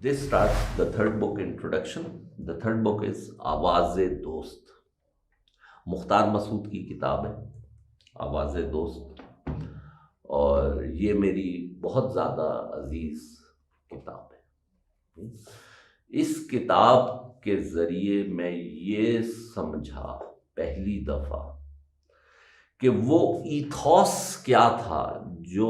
This starts the third book introduction. The third book is आवाज़ दोस्त. मुख्तार मसूद की किताब है आवाज़ दोस्त, और ये मेरी बहुत ज़्यादा अजीज़ किताब है। इस किताब के ज़रिए मैं ये समझा पहली दफ़ा कि वो ईथॉस क्या था जो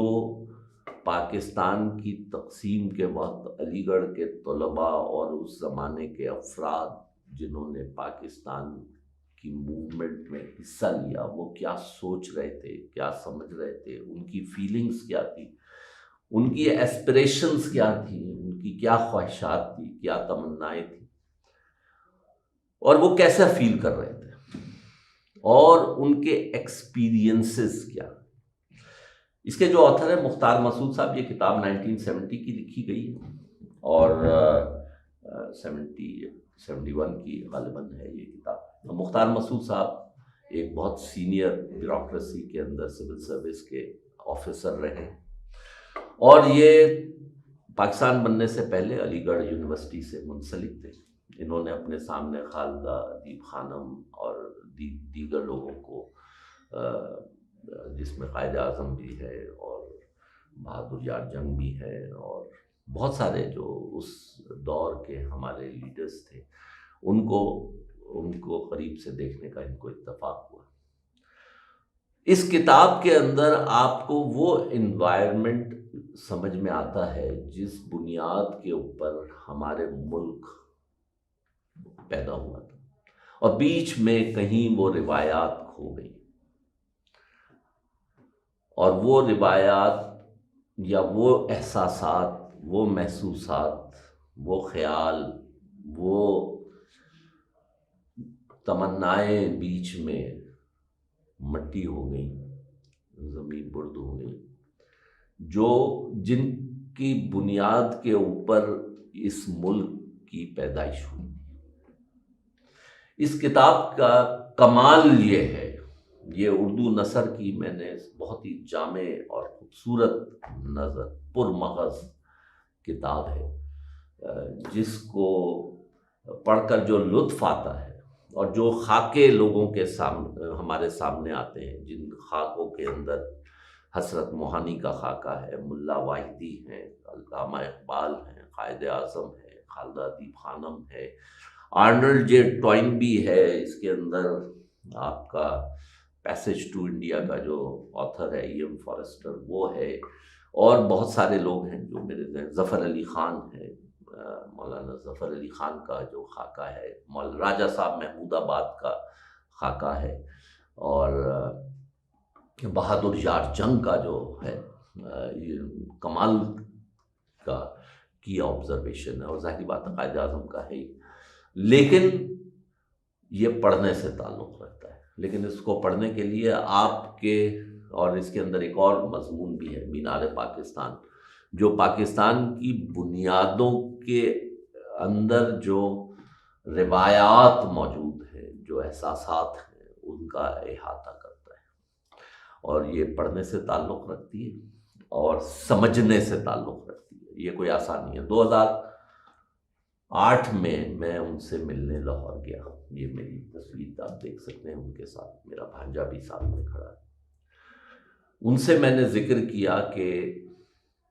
पाकिस्तान की तक़सीम के वक्त अलीगढ़ के तलबा और उस ज़माने के अफराद जिन्होंने पाकिस्तान की मूवमेंट में हिस्सा लिया, वो क्या सोच रहे थे, क्या समझ रहे थे, उनकी फीलिंग्स क्या थी, उनकी एस्पिरेशंस क्या थी, उनकी क्या ख्वाहिशात थी, क्या तमन्नाएं थी, और वो कैसा फील कर रहे थे, और उनके एक्सपीरियंसेस क्या। इसके जो ऑथर है मुख्तार मसूद साहब, ये किताब 1970 की लिखी गई है और 71 की गालिबन है ये किताब। तो मुख्तार मसूद साहब एक बहुत सीनियर ब्यूरोक्रेसी के अंदर सिविल सर्विस के ऑफिसर रहे, और ये पाकिस्तान बनने से पहले अलीगढ़ यूनिवर्सिटी से मुंसलिक थे। इन्होंने अपने सामने खालिदा, अदीब खानम और दीगर लोगों को, जिसमें कायद आज़म भी है और बहादुर यार जंग भी है और बहुत सारे जो उस दौर के हमारे लीडर्स थे, उनको करीब से देखने का इनको इत्तेफाक हुआ। इस किताब के अंदर आपको वो इन्वायरमेंट समझ में आता है जिस बुनियाद के ऊपर हमारे मुल्क पैदा हुआ था, और बीच में कहीं वो रिवायात खो गई, और वो रिवायात या वो एहसासात, वो महसूसात, वो ख्याल, वो तमन्नाएं बीच में मट्टी हो गई, ज़मीन बुर्द हो गई, जो जिनकी बुनियाद के ऊपर इस मुल्क की पैदाइश हुई। इस किताब का कमाल ये है, ये उर्दू नसर की मैंने बहुत ही जामे और खूबसूरत नज़र पुरमग़ज़ किताब है, जिसको पढ़कर जो लुत्फ़ आता है और जो खाके लोगों के सामने हमारे सामने आते हैं, जिन खाकों के अंदर हसरत मोहानी का खाका है, मुल्ला वाहिदी हैं, अल्लामा इकबाल हैं, कायद आज़म है, खालिदा अदीब खानम है, आर्नल्ड जे टॉइनबी है, इसके अंदर आपका पैसेज टू इंडिया का जो ऑथर है ई एम फॉरेस्टर वो है, और बहुत सारे लोग हैं जो मेरे ज़फ़र अली ख़ान है, मौलाना ज़फ़र अली ख़ान का जो खाका है, राजा साहब महमूदाबाद का खाका है, और बहादुर यार जंग का जो है, ये कमाल का किया ऑब्जर्वेशन है, और ज़ाहिर बात है कायद आज़म का है ही, लेकिन ये पढ़ने से ताल्लुक़ रखता है। लेकिन इसको पढ़ने के लिए आपके, और इसके अंदर एक और मज़मून भी है, मीनार पाकिस्तान, जो पाकिस्तान की बुनियादों के अंदर जो रिवायात मौजूद हैं, जो एहसासात हैं, उनका इहाता करता है, और ये पढ़ने से ताल्लुक़ रखती है और समझने से ताल्लुक़ रखती है। ये कोई आसान नहीं है। 2008 में मैं उनसे मिलने लाहौर गया, ये मेरी तस्वीर आप देख सकते हैं उनके साथ, मेरा भांजा भी साथ में खड़ा है। उनसे मैंने ज़िक्र किया कि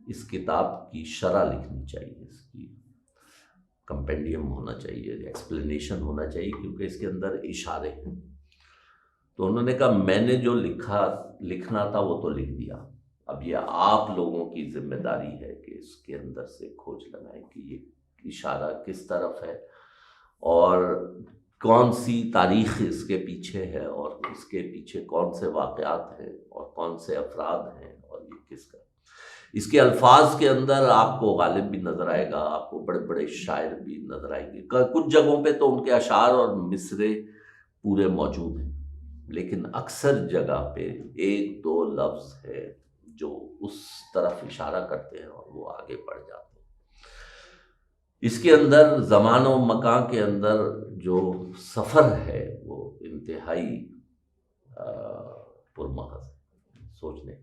इस किताब की शरह लिखनी चाहिए, इसकी कंपेंडियम होना चाहिए, एक्सप्लेनेशन होना चाहिए, क्योंकि इसके अंदर इशारे हैं। तो उन्होंने कहा मैंने जो लिखना था वो तो लिख दिया, अब ये आप लोगों की जिम्मेदारी है कि इसके अंदर से खोज लगाएं कि ये इशारा किस तरफ है, और कौन सी तारीख़ इसके पीछे है, और इसके पीछे कौन से वाक़यात हैं, और कौन से अफराद हैं, और ये किसका। इसके अल्फाज के अंदर आपको गालिब भी नज़र आएगा, आपको बड़े बड़े शायर भी नज़र आएंगे, कुछ जगहों पे तो उनके अशार और मिसरे पूरे मौजूद हैं, लेकिन अक्सर जगह पे एक दो लफ्ज़ है जो उस तरफ इशारा करते हैं और वो आगे बढ़ जाते हैं। इसके अंदर ज़मान और मकान के अंदर जो सफ़र है वो इंतहाई पुरमग़ज़ है। सोचने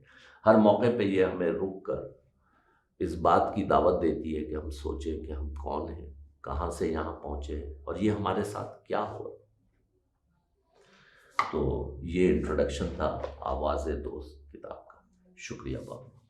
हर मौके पे ये हमें रुक कर اس بات کی دعوت دیتی ہے کہ ہم سوچیں کہ ہم کون ہیں، کہاں سے یہاں پہنچے اور یہ ہمارے ساتھ کیا ہوا۔ تو یہ انٹروڈکشن تھا آواز دوست کتاب کا۔ شکریہ بابا۔